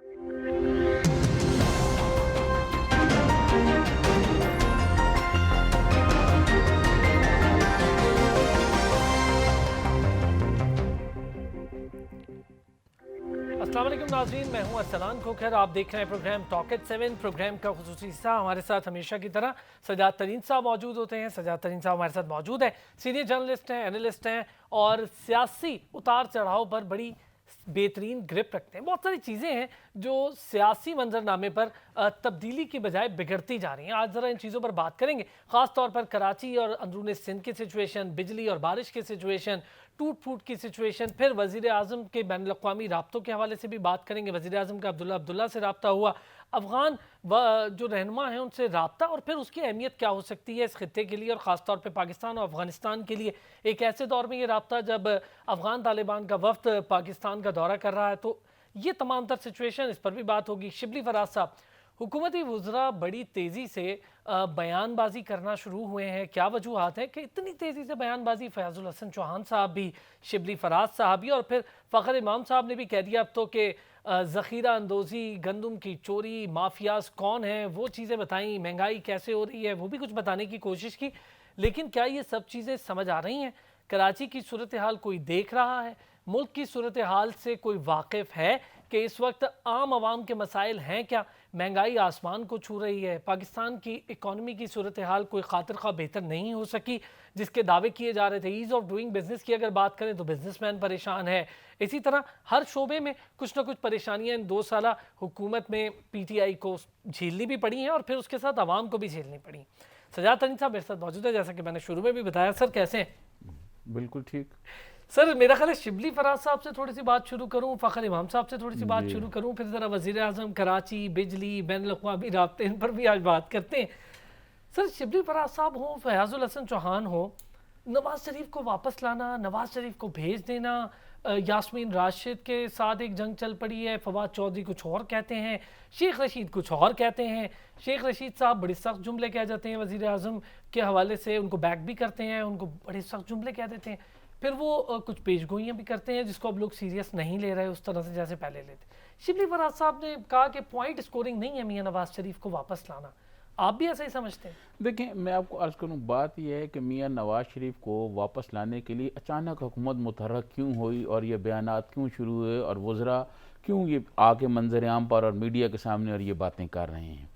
अस्सलाम वालेकुम नाज़रीन, मैं हूं अरसलान खोखर। आप देख रहे हैं प्रोग्राम टॉक एट 7। प्रोग्राम का खुसूसी हिस्सा हमारे साथ हमेशा की तरह सजाद तरीन साहब मौजूद होते हैं। सजाद तरीन साहब हमारे साथ मौजूद हैं, सीनियर जर्नलिस्ट हैं, एनालिस्ट हैं और सियासी उतार चढ़ाव पर बड़ी बेहतरीन ग्रिप रखते हैं। बहुत सारी चीज़ें हैं जो सियासी मंजरनामे पर तब्दीली की बजाय बिगड़ती जा रही हैं। आज ज़रा इन चीज़ों पर बात करेंगे, ख़ास तौर पर कराची और अंदरूनी सिंध की सिचुएशन, बिजली और बारिश की सिचुएशन, टूट फूट की सिचुएशन, फिर वज़ीर आज़म के बैन अवी राब्तों के हवाले से भी बात करेंगे। वज़ीर आज़म का अब्दुल्ला से रब्ता हुआ, अफ़गान जो रहनुमा हैं उनसे रब्ता, और फिर उसकी अहमियत क्या हो सकती है इस खित्ते के लिए और ख़ास तौर पर पाकिस्तान और अफ़गानिस्तान के लिए। एक ऐसे दौर में ये रब्ता जब अफ़गान तालिबान का वफ़द पाकिस्तान का दौरा कर रहा है, तो ये तमाम तर सिचुएशन, इस पर भी बात होगी। शिबली फराज साहब, हुकूमती वज़रा बड़ी तेज़ी से बयानबाजी करना शुरू हुए हैं, क्या वजूहात है कि इतनी तेज़ी से बयानबाजी? फयाजुल हसन चौहान साहब भी, शिबली फराज साहब भी, और फिर फ़खर इमाम साहब ने भी कह दिया अब तो कि ज़ख़ीरा अंदोज़ी, गंदम की चोरी, माफियाज कौन हैं वो चीज़ें बताई, महंगाई कैसे हो रही है वो भी कुछ बताने की कोशिश की। लेकिन क्या ये सब चीज़ें समझ आ रही हैं? कराची की सूरत हाल कोई देख रहा है? मुल्क की सूरत हाल से कोई वाकिफ़ है कि इस वक्त आम आवाम के मसाइल हैं क्या? महंगाई आसमान को छू रही है, पाकिस्तान की इकॉनमी की सूरत हाल कोई खातिर खा बेहतर नहीं हो सकी जिसके दावे किए जा रहे थे। ईज़ ऑफ डूइंग बिजनेस की अगर बात करें तो बिजनेसमैन परेशान है। इसी तरह हर शोबे में कुछ ना कुछ परेशानियां इन 2 साल हुकूमत में पीटीआई को झेलनी भी पड़ी हैं और फिर उसके साथ आवाम को भी झेलनी पड़ी। सजाद तरीन साहब मेरे साथ मौजूद है, जैसा कि मैंने शुरू में भी बताया। सर कैसे हैं? बिल्कुल ठीक सर, मेरा ख्याल है शिबली फराज साहब से थोड़ी सी बात शुरू करूं, फ़खर इमाम साहब से थोड़ी सी बात शुरू करूं, फिर ज़रा वज़ीर आज़म, कराची, बिजली, बैनुल अक़वामी राब्ते, इन पर भी आज बात करते हैं। सर, शिबली फराज साहब हो, फयाजुल हसन चौहान हो, नवाज़ शरीफ को वापस लाना, नवाज़ शरीफ को भेज देना, यास्मीन राशिद के साथ एक जंग चल पड़ी है, फवाद चौधरी कुछ और कहते हैं, शेख रशीद कुछ और कहते हैं। शेख रशीद साहब बड़े सख्त जुमले कह जाते हैं वज़ीर आज़म के हवाले से, उनको बैक भी करते हैं, उनको बड़े सख्त जुमले कह देते हैं, फिर वो कुछ पेशगोइयाँ भी करते हैं जिसको अब लोग सीरियस नहीं ले रहे उस तरह से जैसे पहले लेते। शिबली फराज साहब ने कहा कि पॉइंट स्कोरिंग नहीं है मियाँ नवाज़ शरीफ को वापस लाना, आप भी ऐसा ही समझते हैं? देखें, मैं आपको अर्ज़ करूं, बात यह है कि मियां नवाज़ शरीफ को वापस लाने के लिए अचानक हुकूमत मुतहर्रक क्यों हुई और ये बयानात क्यों शुरू हुए और वज़रा क्यों ये आके मंजर आम पर और मीडिया के सामने और ये बातें कर रहे हैं।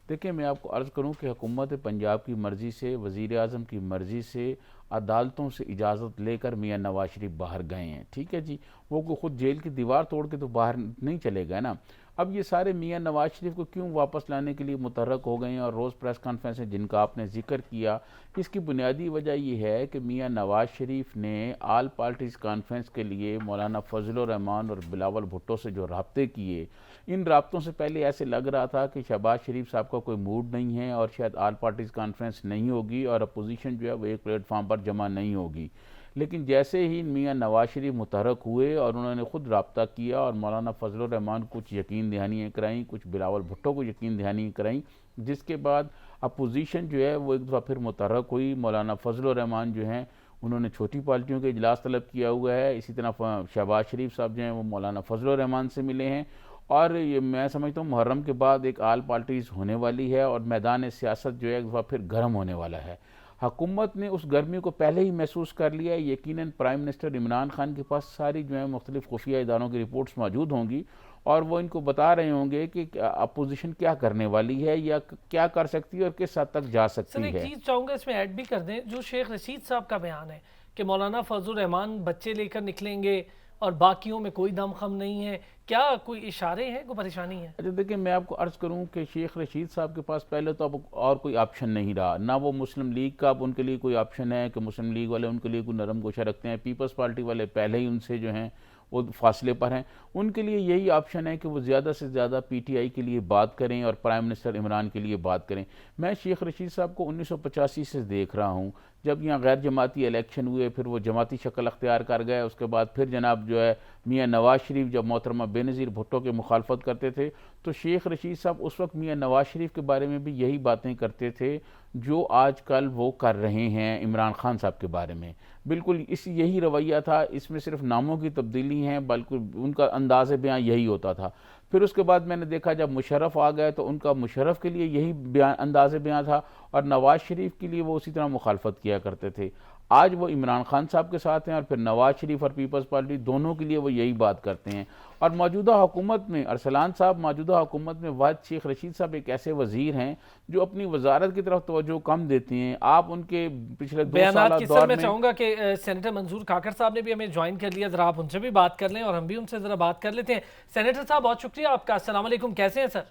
देखिए, मैं आपको अर्ज़ करूं कि हुकूमत पंजाब की मर्ज़ी से, वज़ीर आज़म की मर्ज़ी से, अदालतों से इजाज़त लेकर मियां नवाज़ शरीफ बाहर गए हैं। ठीक है जी, वो को खुद जेल की दीवार तोड़ के तो बाहर नहीं चले गए ना। अब ये सारे मियां नवाज़ शरीफ को क्यों वापस लाने के लिए मुतहर्रक हो गए हैं और रोज़ प्रेस कॉन्फ्रेंस जिनका आपने जिक्र किया, इसकी बुनियादी वजह यह है कि मियां नवाज़ शरीफ ने आल पार्टीज़ कॉन्फ्रेंस के लिए मौलाना फजलुर रहमान और बिलावल भुट्टो से जो राब्ते किए, इन राब्तों से पहले ऐसे लग रहा था कि शहबाज शरीफ साहब का कोई मूड नहीं है और शायद आल पार्टीज़ कॉन्फ्रेंस नहीं होगी और अपोजिशन जो है वो एक प्लेटफार्म पर जमा नहीं होगी। लेकिन जैसे ही मियां नवाज़ शरीफ मुतहर्रक हुए और उन्होंने खुद रब्ता किया और मौलाना फजलुर रहमान कुछ यकीन दहानियाँ कराईं, कुछ बिलावल भुट्टो को यकीन दहानियाँ कराईं, जिसके बाद अपोजिशन जो है वो एक दफ़ा फिर मुतहर्रक हुई। मौलाना फजलुर रहमान जो हैं उन्होंने छोटी पार्टियों के इजलास तलब किया हुआ है। इसी तरह शहबाज शरीफ साहब जो हैं वो मौलाना फजलुर रहमान से मिले हैं और ये मैं समझता हूँ मुहर्रम के बाद एक आल पार्टीज़ होने वाली है और मैदान सियासत जो है एक दफ़ा फिर गर्म होने वाला है। हुकूमत ने उस गर्मी को पहले ही महसूस कर लिया है। यकीनन प्राइम मिनिस्टर इमरान खान के पास सारी जो है मुख्तलिफ खुफिया इदारों की रिपोर्ट्स मौजूद होंगी और वो इनको बता रहे होंगे कि अपोजिशन क्या करने वाली है या क्या कर सकती है और किस हद तक जा सकती है। एक चीज़ चाहूँगा इसमें ऐड भी कर दें, जो शेख रशीद साहब का बयान है कि मौलाना फजलुर रहमान बच्चे लेकर निकलेंगे और बाकियों में कोई दमखम नहीं है, क्या कोई इशारे हैं, कोई परेशानी है? अच्छा देखिए, मैं आपको अर्ज़ करूं कि शेख रशीद साहब के पास पहले तो अब और कोई ऑप्शन नहीं रहा, ना वो मुस्लिम लीग का अब उनके लिए कोई ऑप्शन है कि मुस्लिम लीग वाले उनके लिए कोई नरम गोशा रखते हैं। पीपल्स पार्टी वाले पहले ही उनसे जो हैं वो फासले पर हैं। उनके लिए यही ऑप्शन है कि वो ज़्यादा से ज़्यादा पीटीआई के लिए बात करें और प्राइम मिनिस्टर इमरान के लिए बात करें। मैं शेख रशीद साहब को 1985 से देख रहा हूँ, जब यहाँ गैर जमाती इलेक्शन हुए, फिर वो जमाती शक्ल अख्तियार कर गए। उसके बाद फिर जनाब जो है मियाँ नवाज़ शरीफ जब मोहतरमा बेनज़ीर भुट्टो के मुखालफत करते थे तो शेख रशीद साहब उस वक्त मियाँ नवाज़ शरीफ के बारे में भी यही बातें करते थे जो आजकल वो कर रहे हैं इमरान खान साहब के बारे में। बिल्कुल इस यही रवैया था, इसमें सिर्फ नामों की तब्दीली हैं बल्कि उनका अंदाज़ बयां यही होता था। फिर उसके बाद मैंने देखा जब मुशर्रफ आ गए तो उनका मुशर्रफ के लिए यही बयान, अंदाज़े बयान था, और नवाज शरीफ के लिए वो उसी तरह मुखालफत किया करते थे। आज वो इमरान खान साहब के साथ हैं और फिर नवाज शरीफ और पीपल्स पार्टी दोनों के लिए वो यही बात करते हैं। और मौजूदा हुकूमत में अरसलान साहब, मौजूदा हुकूमत में वाहिद शेख रशीद साहब एक ऐसे वजीर हैं जो अपनी वजारत की तरफ तवज्जो कम देती हैं। आप उनके पिछले 2 साल बयानात की सर दौर मैं में चाहूंगा कि सेनेटर मंजूर काकड़ साहब ने भी हमें ज्वाइन कर लिया, जरा आप उनसे भी बात कर लें और हम भी उनसे जरा बात कर लेते हैं। सेनेटर साहब बहुत शुक्रिया आपका, अस्सलाम वालेकुम, कैसे हैं सर?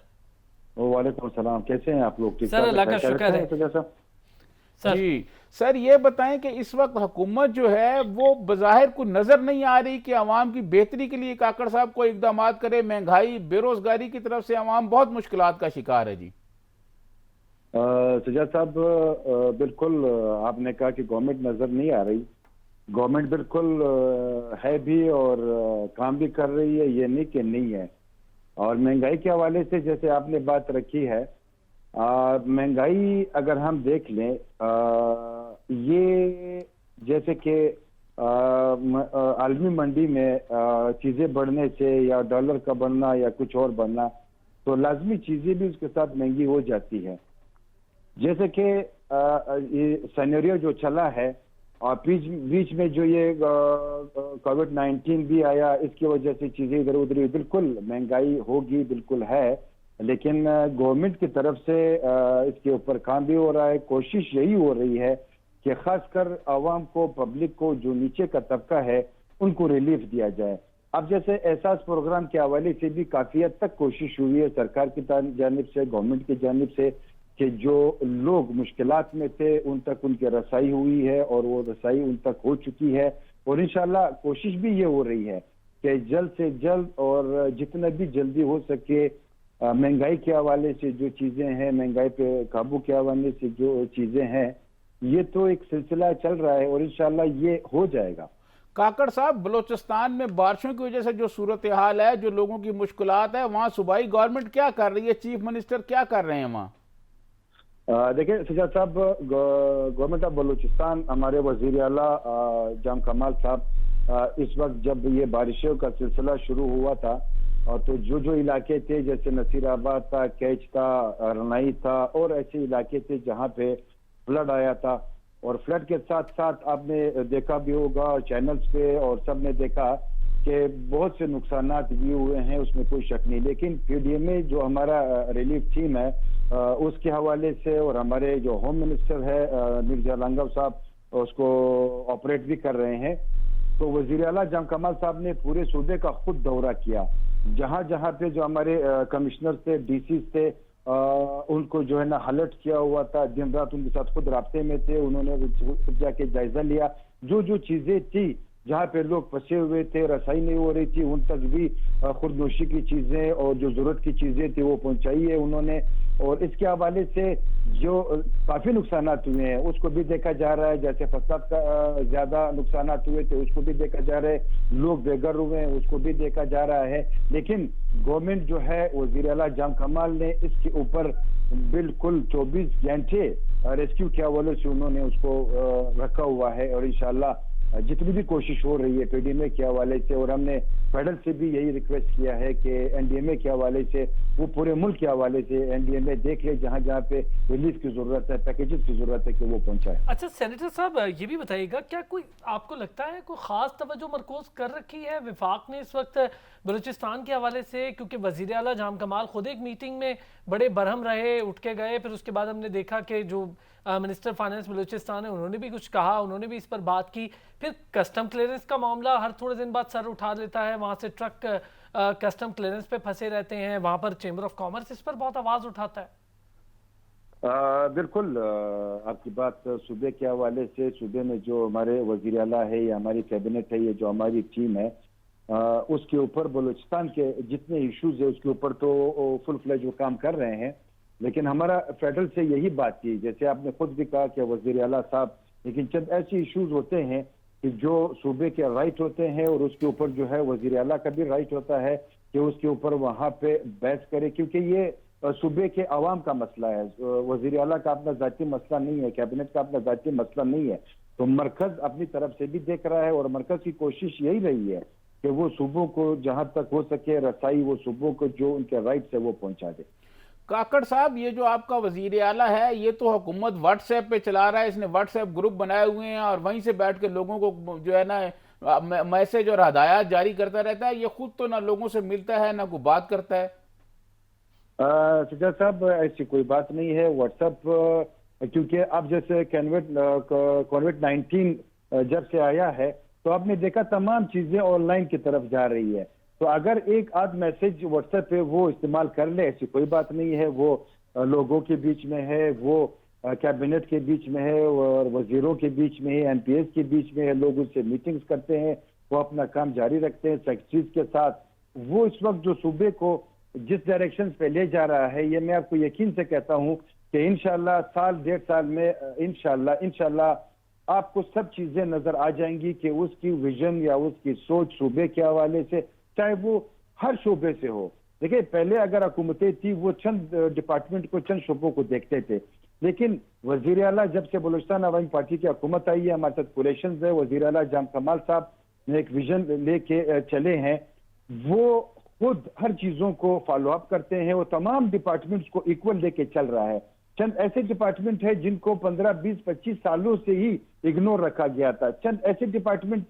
वालेकुम सलाम, कैसे हैं आप लोग? ठीक सर अल्लाह का शुक्र है सर। जी सर, ये बताएं कि इस वक्त हुकूमत जो है वो बज़ाहिर को नजर नहीं आ रही कि अवाम की बेहतरी के लिए काकड़ साहब को इकदाम करे। महंगाई, बेरोजगारी की तरफ से अवाम बहुत मुश्किलात का शिकार है। जी सजाद साहब, बिल्कुल आपने कहा कि गवर्नमेंट नजर नहीं आ रही। गवर्नमेंट बिल्कुल है भी और काम भी कर रही है, ये नहीं कि नहीं है। और महंगाई के हवाले से जैसे आपने बात रखी है, महंगाई अगर हम देख लें, ये जैसे कि आलमी मंडी में चीजें बढ़ने से या डॉलर का बढ़ना या कुछ और बढ़ना, तो लाजमी चीजें भी उसके साथ महंगी हो जाती है। जैसे कि ये सिनेरियो जो चला है और बीच में जो ये कोविड-19 भी आया, इसकी वजह से चीजें इधर उधर, बिल्कुल महंगाई होगी, बिल्कुल है। लेकिन गवर्नमेंट की तरफ से इसके ऊपर काम भी हो रहा है। कोशिश यही हो रही है कि खासकर आवाम को, पब्लिक को, जो नीचे का तबका है, उनको रिलीफ दिया जाए। अब जैसे एहसास प्रोग्राम के हवाले से भी काफी हद तक कोशिश हुई है सरकार की जानिब से, गवर्नमेंट की जानिब से, कि जो लोग मुश्किलात में थे उन तक उनकी रसाई हुई है और वो रसाई उन तक हो चुकी है। और इंशाल्लाह कोशिश भी ये हो रही है कि जल्द से जल्द और जितना भी जल्दी हो सके महंगाई के हवाले से जो चीजें हैं, महंगाई पे काबू के हवाले से जो चीजें हैं, ये तो एक सिलसिला चल रहा है और इंशाल्लाह ये हो जाएगा। काकड़ साहब, बलोचिस्तान में बारिशों की वजह से जो सूरत हाल है, जो लोगों की मुश्किलात है, वहाँ सूबाई गवर्नमेंट क्या कर रही है? चीफ मिनिस्टर क्या कर रहे हैं वहाँ? देखिए सजाद साहब, गवर्नमेंट ऑफ बलूचिस्तान, हमारे वजीर आला जाम कमाल साहब, इस वक्त जब ये बारिशों का सिलसिला शुरू हुआ था, तो जो इलाके थे, जैसे नसीराबाद था, कैच था, रनाई था और ऐसे इलाके थे जहाँ पे फ्लड आया था। और फ्लड के साथ साथ आपने देखा भी होगा चैनल्स पे और सब ने देखा कि बहुत से नुकसानात भी हुए हैं, उसमें कोई शक नहीं। लेकिन पीडीएमए जो हमारा रिलीफ टीम है, उसके हवाले से, और हमारे जो होम मिनिस्टर है मिर्जा लांगव साहब, उसको ऑपरेट भी कर रहे हैं। तो वजीर आला जाम कमाल साहब ने पूरे सूबे का खुद दौरा किया, जहां जहां पे जो हमारे कमिश्नर थे, डीसी थे, उनको जो है ना अलर्ट किया हुआ था, दिन रात उनके साथ खुद राब्ते में थे। उन्होंने खुद जाके जायजा लिया, जो चीजें थी जहाँ पे लोग फंसे हुए थे, रसाई नहीं हो रही थी, उन तक भी खुदनोशी की चीजें और जो जरूरत की चीजें थी वो पहुंचाई है उन्होंने। और इसके हवाले से जो काफी नुकसानात हुए हैं उसको भी देखा जा रहा है। जैसे फसाद का ज्यादा नुकसानात हुए थे उसको भी देखा जा रहा है, लोग बेघर हुए हैं उसको भी देखा जा रहा है। लेकिन गवर्नमेंट जो है, वजीर आला जाम कमाल ने इसके ऊपर बिल्कुल 24 घंटे रेस्क्यू के हवाले से उन्होंने उसको रखा हुआ है। और इंशाल्लाह जितनी भी कोशिश हो रही है पीडीएमए के हवाले से, और हमने फेडरल से भी यही रिक्वेस्ट किया है कि एनडीएमए के हवाले से, वो पूरे मुल्क के हवाले से एनडीएमए देख ले, जहां जहां पे रिलीफ की जरूरत है, पैकेजेस की जरूरत है, कि वो पहुंचाए। अच्छा सेनेटर साहब, ये भी बताइएगा, क्या कोई आपको लगता है कोई खास तवज्जो मरकूज कर रखी है वफाक ने इस वक्त बलूचिस्तान के हवाले से? क्योंकि वजीर आला जाम कमाल खुद एक मीटिंग में बड़े बरहम रहे, उठ के गए, फिर उसके बाद हमने देखा कि जो मिनिस्टर फाइनेंस बलूचिस्तान है उन्होंने भी कुछ कहा, उन्होंने भी इस पर बात की। फिर कस्टम क्लियरेंस का मामला हर थोड़े दिन बाद सर उठा लेता है, वहाँ से ट्रक कस्टम क्लियरेंस पे फंसे रहते हैं, वहाँ पर चेंबर ऑफ कॉमर्स इस पर बहुत आवाज़ उठाता है। बिल्कुल आपकी बात सूबे के हवाले से, सूबे में जो हमारे वजीर आला है या हमारी कैबिनेट है, ये जो हमारी टीम है, उसके ऊपर बलूचिस्तान के जितने इश्यूज है उसके ऊपर तो फुल फ्लेज वो काम कर रहे हैं। लेकिन हमारा फेडरल से यही बात थी, जैसे आपने खुद भी कहा कि वजीर आला साहब, लेकिन चंद ऐसे इश्यूज होते हैं कि जो सूबे के राइट होते हैं और उसके ऊपर जो है वजीर आला का भी राइट होता है कि उसके ऊपर वहां पे बहस करे, क्योंकि ये सूबे के अवाम का मसला है। वजीर आला का अपना जाती मसला नहीं है, कैबिनेट का अपना जाती मसला नहीं है। तो मरकज अपनी तरफ से भी देख रहा है और मरकज की कोशिश यही रही है कि वो सूबों को जहां तक हो सके रसाई वो सूबों को जो उनके राइट्स है वो पहुंचा दे। काकड़ साहब, ये जो आपका वजीर आला है ये तो हुकूमत व्हाट्सएप पे चला रहा है, इसने व्हाट्सएप ग्रुप बनाए हुए हैं और वहीं से बैठ के लोगों को जो है ना मैसेज और हदायत जारी करता रहता है। ये खुद तो ना लोगों से मिलता है ना कोई बात करता है। सज्जाद साहब, ऐसी कोई बात नहीं है। व्हाट्सएप क्योंकि अब जैसे कोविड 19 जब से आया है तो आपने देखा तमाम चीजें ऑनलाइन की तरफ जा रही है। तो अगर एक आध मैसेज व्हाट्सएप पे वो इस्तेमाल कर ले, ऐसी कोई बात नहीं है। वो लोगों के बीच में है, वो कैबिनेट के बीच में है और वजीरों के बीच में है, एमपीएस के बीच में है। लोग उससे मीटिंग्स करते हैं, वो अपना काम जारी रखते हैं सेक्रेटरीज के साथ। वो इस वक्त जो सूबे को जिस डायरेक्शन पे ले जा रहा है, ये मैं आपको यकीन से कहता हूं कि इंशाल्लाह साल 1.5 साल में इंशाल्लाह आपको सब चीजें नजर आ जाएंगी कि उसकी विजन या उसकी सोच सूबे के हवाले से, चाहे वो हर शोबे से हो। देखिए, पहले अगर हुकूमतें थी वो चंद डिपार्टमेंट को, चंद शोबों को देखते थे, लेकिन वजीर आला जब से बलूचिस्तान अवामी पार्टी की हुकूमत आई है, हमारे साथ रिलेशन है, वजीर आला जाम कमाल साहब ने एक विजन लेके चले हैं। वो खुद हर चीजों को फॉलो अप करते हैं, वो तमाम डिपार्टमेंट्स को इक्वल लेके चल रहा है। चंद ऐसे डिपार्टमेंट है जिनको 15, 20, 25 सालों से ही इग्नोर रखा गया था। चंद ऐसे डिपार्टमेंट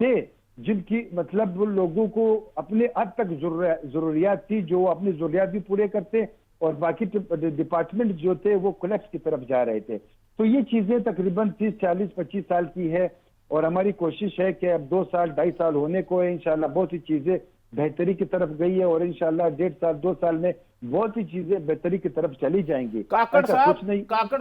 थे जिनकी मतलब वो लोगों को अपने हद तक जरूरियात थी, जो अपनी जरूरियात भी पूरे करते और बाकी डिपार्टमेंट जो थे वो कोलैप्स की तरफ जा रहे थे। तो ये चीजें तकरीबन 30, 40, 25 साल की है और हमारी कोशिश है कि अब 2 साल, 2.5 साल होने को है। इंशाल्लाह बहुत सी चीजें बेहतरी की तरफ गई है और इंशाल्लाह 1.5 साल, 2 साल में बहुत सी चीजें बेहतरी की तरफ चली जाएंगी। काकड़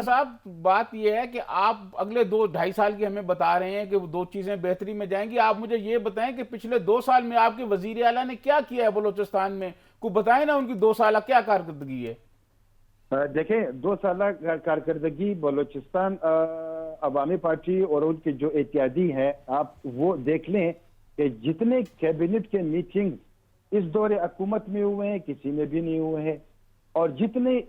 साहब, बात यह है कि आप अगले 2-2.5 साल की हमें बता रहे हैं कि वो 2 चीजें बेहतरी में जाएंगी। आप मुझे ये बताएं कि पिछले 2 साल में आपके वजीर आला ने क्या किया है बलूचिस्तान में, को बताएं ना उनकी 2 साल क्या कारकर्दगी है। देखें, 2 साल कारकर्दगी बलूचिस्तान अवामी पार्टी और उनके जो इत्यादी हैं, आप वो देख लें कि जितने कैबिनेट के मीटिंग इस दौरे हुकूमत में हुए हैं किसी में भी नहीं हुए हैं, और जितने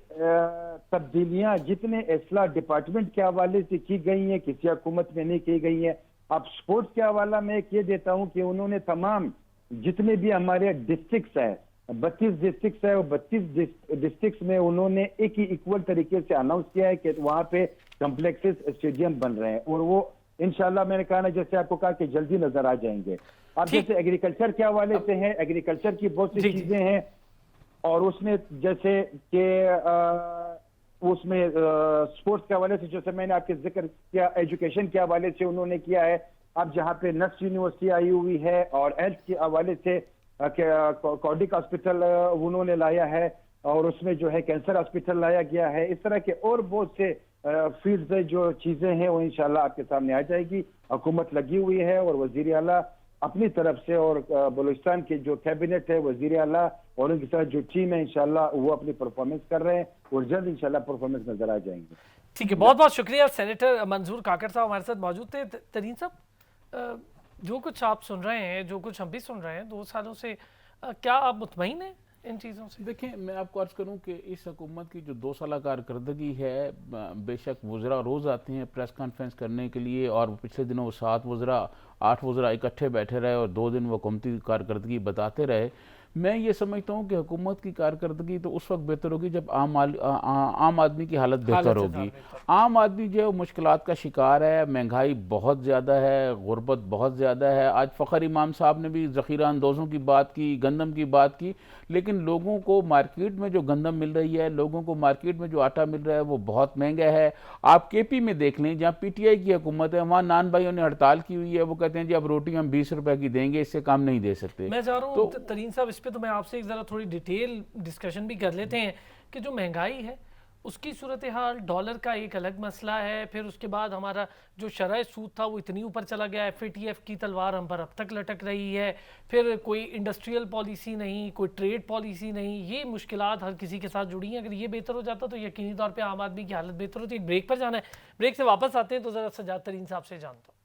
तब्दीलियां, जितने इस्लाह डिपार्टमेंट के हवाले से की गई हैं किसी हुकूमत में नहीं की गई हैं। अब स्पोर्ट्स के हवाला में एक ये देता हूं कि उन्होंने तमाम जितने भी हमारे डिस्ट्रिक्ट्स हैं, 32 डिस्ट्रिक्ट्स है और 32 डिस्ट्रिक्ट्स में उन्होंने एक ही इक्वल तरीके से अनाउंस किया है कि वहां पे कॉम्प्लेक्सेस, स्टेडियम बन रहे हैं और वो इंशाल्लाह मैंने कहा ना, जैसे आपको कहा कि जल्दी नजर आ जाएंगे। अब जैसे एग्रीकल्चर के हवाले से है, एग्रीकल्चर की बहुत सी चीजें हैं और उसमें जैसे कि उसमें स्पोर्ट्स के हवाले से जैसे मैंने आपके जिक्र किया, एजुकेशन के हवाले से उन्होंने किया है। अब जहाँ पे नर्स यूनिवर्सिटी आई हुई है और हेल्थ के हवाले से कार्डिक हॉस्पिटल उन्होंने लाया है और उसमें जो है कैंसर हॉस्पिटल लाया गया है। इस तरह के और बहुत से फील्ड से जो चीजें हैं वो इंशाल्लाह आपके सामने आ जाएगी। हुकूमत लगी हुई है और वजीर आला अपनी तरफ से और बलूचिस्तान के जो कैबिनेट है, वजीर आला और उनके साथ जो टीम है, इंशाल्लाह वो अपनी परफॉर्मेंस कर रहे हैं और जल्द इंशाल्लाह परफॉर्मेंस नजर आ जाएंगे। ठीक है, बहुत बहुत शुक्रिया। सेनेटर मंजूर काकड़ साहब हमारे साथ मौजूद थे। तरीन साहब, जो कुछ आप सुन रहे हैं, जो कुछ हम भी सुन रहे हैं 2 सालों से, क्या आप मुतमईन हैं इन चीज़ों से? देखिए, मैं आपको अर्ज करूं कि इस हुकूमत की जो 2 साल कारकर्दगी है, बेशक वज़रा रोज़ आते हैं प्रेस कॉन्फ्रेंस करने के लिए और पिछले दिनों वो 7 वज़रा 8 वज़रा इकट्ठे बैठे रहे और 2 दिन वो हुकूमती कारकर्दगी बताते रहे। मैं ये समझता हूँ कि हुकूमत की कारकर्दगी तो उस वक्त बेहतर होगी जब आम आदमी की हालत बेहतर होगी। आम आदमी जो मुश्किलात का शिकार है, महंगाई बहुत ज़्यादा है, गुर्बत बहुत ज़्यादा है। आज फ़खर इमाम साहब ने भी ज़ख़ीरा अंदोज़ों की बात की, गंदम की बात की, लेकिन लोगों को मार्केट में जो गंदम मिल रही है, लोगों को मार्केट में जो आटा मिल रहा है वो बहुत महंगा है। आप केपी में देख लें, जहाँ पीटीआई की हुकूमत है, वहाँ नान भाइयों ने हड़ताल की हुई है। वो कहते हैं जी अब रोटी हम 20 रुपए की देंगे, इससे कम नहीं दे सकते। मैं चाह रहा हूँ तरीन साहब, इस पे तो मैं आपसे एक ज़रा थोड़ी डिटेल डिस्कशन भी कर लेते हैं कि जो महंगाई है उसकी सूरत हाल, डॉलर का एक अलग मसला है, फिर उसके बाद हमारा जो शरह सूद था वो इतनी ऊपर चला गया, FATF की तलवार हम पर अब तक लटक रही है, फिर कोई इंडस्ट्रियल पॉलिसी नहीं, कोई ट्रेड पॉलिसी नहीं। ये मुश्किलात हर किसी के साथ जुड़ी हैं। अगर ये बेहतर हो जाता तो यकीनी तौर पर आम आदमी की हालत बेहतर होती। एक ब्रेक पर जाना है, ब्रेक से वापस आते हैं तो ज़रा सजाद तरीन साहब से जानता हूँ।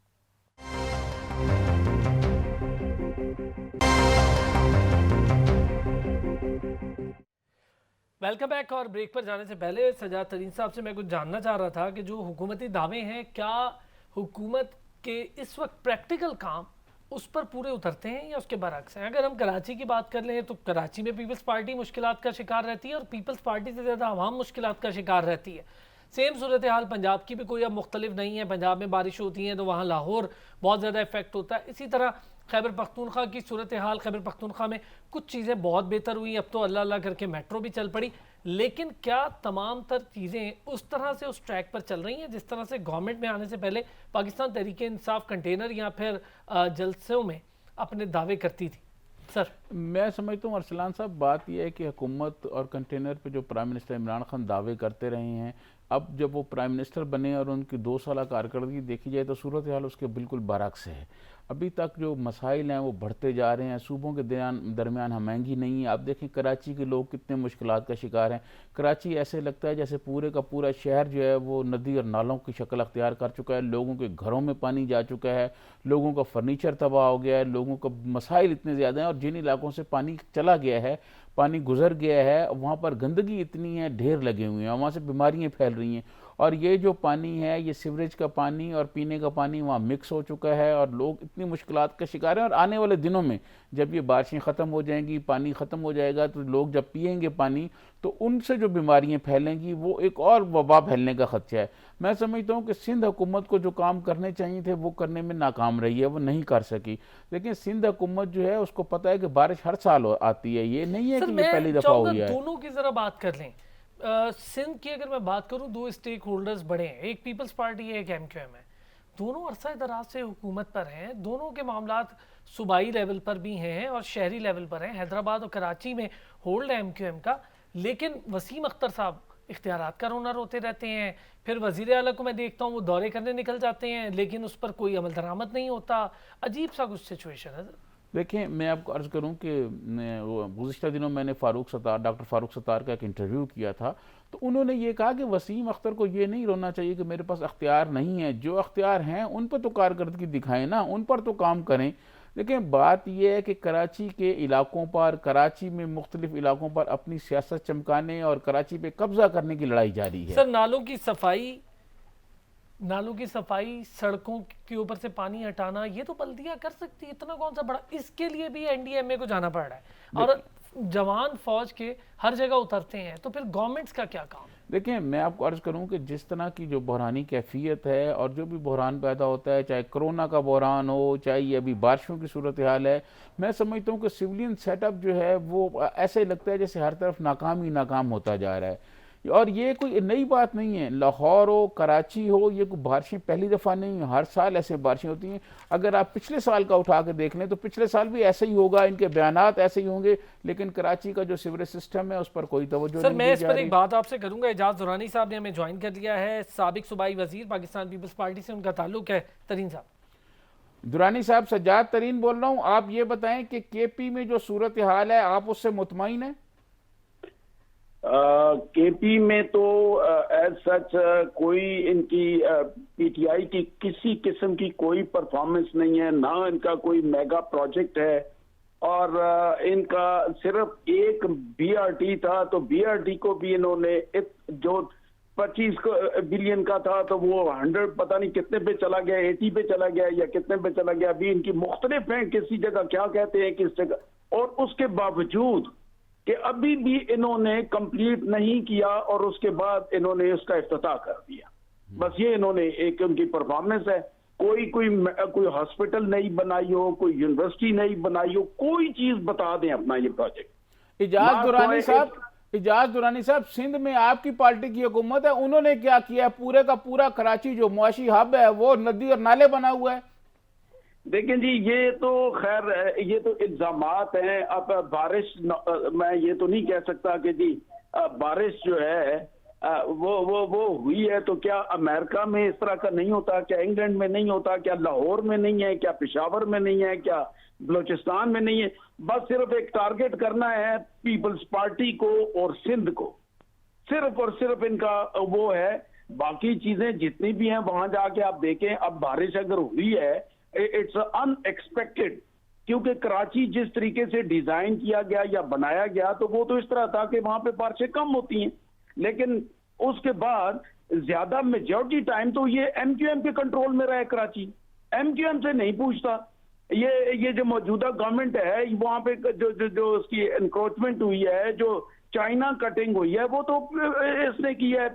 Welcome back. और ब्रेक पर जाने से पहले सजाद तरीन साहब से मैं कुछ जानना चाह रहा था कि जो हुकूमती दावे हैं, क्या हुकूमत के इस वक्त प्रैक्टिकल काम उस पर पूरे उतरते हैं या उसके बरक्स हैं? अगर हम कराची की बात कर लें तो कराची में पीपल्स पार्टी मुश्किलात का शिकार रहती है और पीपल्स पार्टी से ज़्यादा आवाम मुश्किलात का शिकार रहती है। सेम सूरत हाल पंजाब की भी कोई अब मुख्तलिफ नहीं है। पंजाब में बारिश होती है तो वहाँ लाहौर बहुत ज़्यादा इफेक्ट होता है। इसी तरह खैबर पख्तूनख्वा की सूरत हाल, खैबर पख्तूनख्वा में कुछ चीज़ें बहुत बेहतर हुई, अब तो अल्लाह अल्लाह करके मेट्रो भी चल पड़ी। लेकिन क्या तमाम तर चीज़ें उस तरह से उस ट्रैक पर चल रही हैं जिस तरह से गवर्नमेंट में आने से पहले पाकिस्तान तहरीक इंसाफ कंटेनर या फिर जलसों में अपने दावे करती थी? सर मैं समझता हूँ अरसलान साहब, बात यह है कि हुकूमत और कंटेनर पे जो प्राइम मिनिस्टर इमरान खान दावे करते रहे हैं, अब जब वो प्राइम मिनिस्टर बने और उनकी 2 साल कारकर्दगी देखी जाए तो सूरत हाल उसके बिल्कुल बरक्स है। अभी तक जो मसाइल हैं वो बढ़ते जा रहे हैं, सूबों के दरमियान हमआहंगी नहीं है। आप देखें कराची के लोग कितने मुश्किलात का शिकार हैं। कराची ऐसे लगता है जैसे पूरे का पूरा शहर जो है वो नदी और नालों की शक्ल अख्तियार कर चुका है। लोगों के घरों में पानी जा चुका है, लोगों का फर्नीचर तबाह हो गया है, लोगों का मसाइल इतने ज़्यादा हैं। और जिन इलाकों से पानी चला गया है, पानी गुजर गया है, वहाँ पर गंदगी इतनी है, ढेर लगे हुए हैं, वहाँ से बीमारियाँ फैल रही हैं। और ये जो पानी है, ये सीवरेज का पानी और पीने का पानी वहाँ मिक्स हो चुका है और लोग इतनी मुश्किलात का शिकार हैं। और आने वाले दिनों में जब ये बारिशें ख़त्म हो जाएंगी, पानी ख़त्म हो जाएगा, तो लोग जब पिएंगे पानी तो उनसे जो बीमारियाँ फैलेंगी वो एक और वबा फैलने का खदशा है। मैं समझता हूँ कि सिंध हुकूमत को जो काम करने चाहिए थे वो करने में नाकाम रही है, वो नहीं कर सकी। लेकिन सिंध हुकूमत जो है उसको पता है कि बारिश हर साल आती है, ये नहीं है कि ये पहली दफ़ा हो गया है। दोनों की ज़रा बात कर लें। सिंध की अगर मैं बात करूं, 2 स्टेक होल्डर्स बड़े हैं, एक पीपल्स पार्टी है, एक MQM है। दोनों अरसा दराज से हुकूमत पर हैं, दोनों के मामलात सूबाई लेवल पर भी हैं और शहरी लेवल पर हैं। हैदराबाद और कराची में होल्ड है MQM का, लेकिन वसीम अख्तर साहब इख्तियारात का रोना रोते रहते हैं। फिर वज़ीर आला को मैं देखता हूँ वो दौरे करने निकल जाते हैं, लेकिन उस पर कोई अमल दरामद नहीं होता। अजीब सा कुछ सिचुएशन है। देखिए, मैं आपको अर्ज़ करूं कि गुज़िश्ता दिनों मैंने डॉक्टर फ़ारूक सत्तार का एक इंटरव्यू किया था, तो उन्होंने ये कहा कि वसीम अख्तर को ये नहीं रोना चाहिए कि मेरे पास अख्तियार नहीं है, जो अख्तियार हैं उन पर तो कारकर्दगी दिखाएं ना, उन पर तो काम करें। लेकिन बात यह है कि कराची के इलाकों पर, कराची में मुख्तलिफ इलाकों पर अपनी सियासत चमकाने और कराची पे कब्जा करने की लड़ाई जारी है। सर नालों की सफाई, सड़कों के ऊपर से पानी हटाना, ये तो बल्दिया कर सकती है, इतना कौन सा बड़ा, इसके लिए भी NDMA को जाना पड़ रहा है और जवान फौज के हर जगह उतरते हैं, तो फिर गवर्नमेंट्स का क्या काम? देखिए, मैं आपको अर्ज़ करूं कि जिस तरह की जो बहरानी कैफियत है और जो भी बहरान पैदा होता है, चाहे कोरोना का बहरान हो, चाहे ये अभी बारिशों की सूरत हाल है, मैं समझता हूं कि सिविलियन सेटअप जो है वो ऐसे लगता है जैसे हर तरफ नाकाम ही नाकाम होता जा रहा है। और ये कोई नई बात नहीं है, लाहौर हो, कराची हो, ये कोई बारिशें पहली दफ़ा नहीं है, हर साल ऐसे बारिशें होती हैं। अगर आप पिछले साल का उठा कर देख लें तो पिछले साल भी ऐसे ही होगा, इनके बयानात ऐसे ही होंगे, लेकिन कराची का जो सीवरेज सिस्टम है उस पर कोई तवज्जो नहीं दी जा रही। सर, मैं इस पर एक बात आपसे करूंगा। एजाज दुरानी साहब ने हमें ज्वाइन कर लिया है, साबिक सूबाई वजीर, पाकिस्तान पीपल्स पार्टी से उनका ताल्लुक है। तरीन साहब। दुरानी साहब, सज्जाद तरीन बोल रहा हूँ। आप ये बताएं कि KP में जो सूरत हाल है, आप उससे मुतमईन हैं? KP में तो एज सच कोई इनकी PTI की किसी किस्म की कोई परफॉर्मेंस नहीं है, ना इनका कोई मेगा प्रोजेक्ट है। और इनका सिर्फ एक BRT था, तो BRT को भी इन्होंने जो 25 बिलियन का था तो वो 100 पता नहीं कितने पे चला गया, 80 पे चला गया या कितने पे चला गया। अभी इनकी मुख्तलिफ है, किसी जगह क्या कहते हैं, किस जगह। और उसके बावजूद कि अभी भी इन्होंने कंप्लीट नहीं किया और उसके बाद इन्होंने उसका इफ्तिताह कर दिया। बस ये इन्होंने एक उनकी परफॉर्मेंस है। कोई हॉस्पिटल नहीं बनाई हो, कोई यूनिवर्सिटी नहीं बनाई हो, कोई चीज बता दें अपना ये प्रोजेक्ट। इजाज दुरानी साहब, सिंध में आपकी पार्टी की हुकूमत है, उन्होंने क्या किया? पूरे का पूरा कराची जो मुआशी हब है वो नदी और नाले बना हुआ है। देखें जी, ये तो खैर ये तो इल्जामात हैं। अब बारिश मैं ये तो नहीं कह सकता कि जी बारिश जो है वो हुई है तो क्या अमेरिका में इस तरह का नहीं होता, क्या इंग्लैंड में नहीं होता, क्या लाहौर में नहीं है, क्या पेशावर में नहीं है, क्या बलोचिस्तान में नहीं है। बस सिर्फ एक टारगेट करना है पीपल्स पार्टी को और सिंध को, सिर्फ और सिर्फ इनका वो है। बाकी चीजें जितनी भी हैं वहां जाके आप देखें। अब बारिश अगर हुई है, इट्स अनएक्सपेक्टेड, क्योंकि कराची जिस तरीके से डिजाइन किया गया या बनाया गया तो वो तो इस तरह था कि वहां पे बारिशें कम होती हैं, लेकिन उसके बाद ज्यादा मेजॉरिटी टाइम तो ये MQM के कंट्रोल में रहा है। कराची MQM से नहीं पूछता, ये जो मौजूदा गवर्नमेंट है वहां पे जो उसकी एनक्रोचमेंट हुई है, जो चाइना कटिंग हुई है, वो तो इसने की है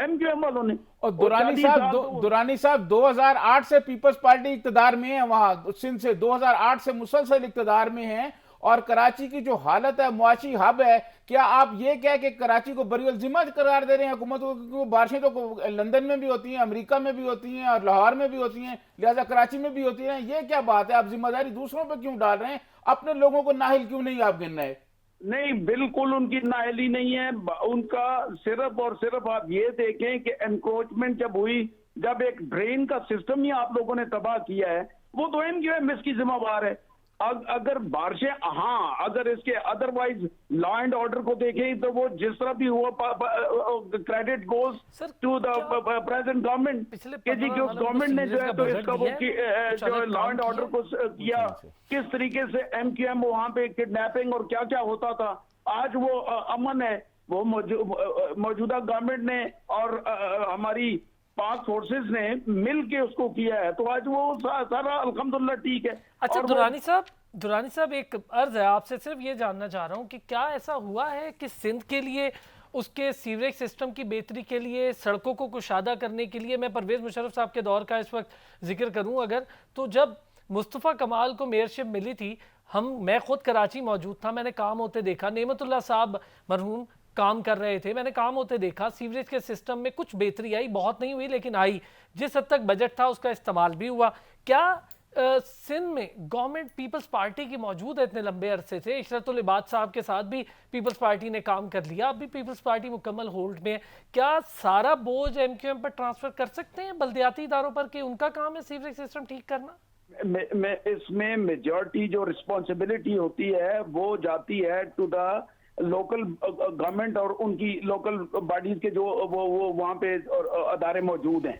एमक्यूएम वालों ने। और दुरानी साहब 2008 से पीपल्स पार्टी इक्तदार में है, वहां सिंध से 2008 से मुसलसल इक्तदार में है। और कराची की जो हालत है, मुआशी हब है, क्या आप ये कह के कराची को बरी जिम्मा करार दे रहे हैं हुकूमत को? क्योंकि बारिशें तो लंदन में भी होती हैं, अमेरिका में भी होती हैं और लाहौर में भी होती हैं, लिहाजा कराची में भी होती है। ये क्या बात है? आप जिम्मेदारी दूसरों पर क्यों डाल रहे हैं? अपने लोगों को नाहिल क्यों नहीं आप गिन रहे? नहीं, बिल्कुल उनकी नाअहली नहीं है। उनका सिर्फ और सिर्फ आप ये देखें कि एनक्रोचमेंट जब हुई, जब एक ड्रेन का सिस्टम ही आप लोगों ने तबाह किया है, वो तो एमक्यूएम इसकी जिम्मेवार है। अगर बारिशें, हाँ, अगर इसके अदरवाइज लॉ एंड ऑर्डर को देखें तो वो जिस तरह भी हुआ, credit goes to the present government कि जी कि उस गवर्नमेंट ने जो है तो इसका वो जो लॉ एंड ऑर्डर को किया, किस तरीके से एमक्यूएम वहां पे किडनैपिंग और क्या क्या होता था। आज वो अमन है, वो मौजूदा गवर्नमेंट ने और हमारी पाक फोर्सेस ने मिल के उसको किया है, तो आज वो सारा अल्हम्दुलिल्लाह ठीक है। अच्छा दुरानी साहब एक अर्ज है आपसे, सिर्फ ये जानना चाह रहा हूँ कि क्या ऐसा हुआ है कि सिंध के लिए, उसके सीवरेज सिस्टम की बेहतरी के लिए, सड़कों को कुशादा करने के लिए, मैं परवेज मुशर्रफ साहब के दौर का इस वक्त जिक्र करूँ अगर, तो जब मुस्तफ़ा कमाल को मेयरशिप मिली थी, मैं खुद कराची मौजूद था, मैंने काम होते देखा, नेमतुल्लाह साहब मरहूम काम कर रहे थे, मैंने काम होते देखा, सीवरेज के सिस्टम में कुछ बेहतरी आई, बहुत नहीं हुई लेकिन आई, जिस हद तक बजट था उसका इस्तेमाल भी हुआ। क्या सिंध में गवर्नमेंट पीपल्स पार्टी की मौजूद है इतने लंबे अरसे से? इशरतुल इबाद साहब के साथ भी पीपल्स पार्टी ने काम कर लिया, अब भी पीपल्स पार्टी मुकम्मल होल्ड में है। क्या सारा बोझ एमक्यूएम पर ट्रांसफर कर सकते हैं बल्दियाती इदारों पर कि उनका काम है सीवरेज सिस्टम ठीक करना? मैं इसमें मेजॉरिटी जो रिस्पॉन्सिबिलिटी होती है वो जाती है टू द लोकल गवर्नमेंट और उनकी लोकल बॉडीज के जो वो वहाँ पे अदारे मौजूद हैं।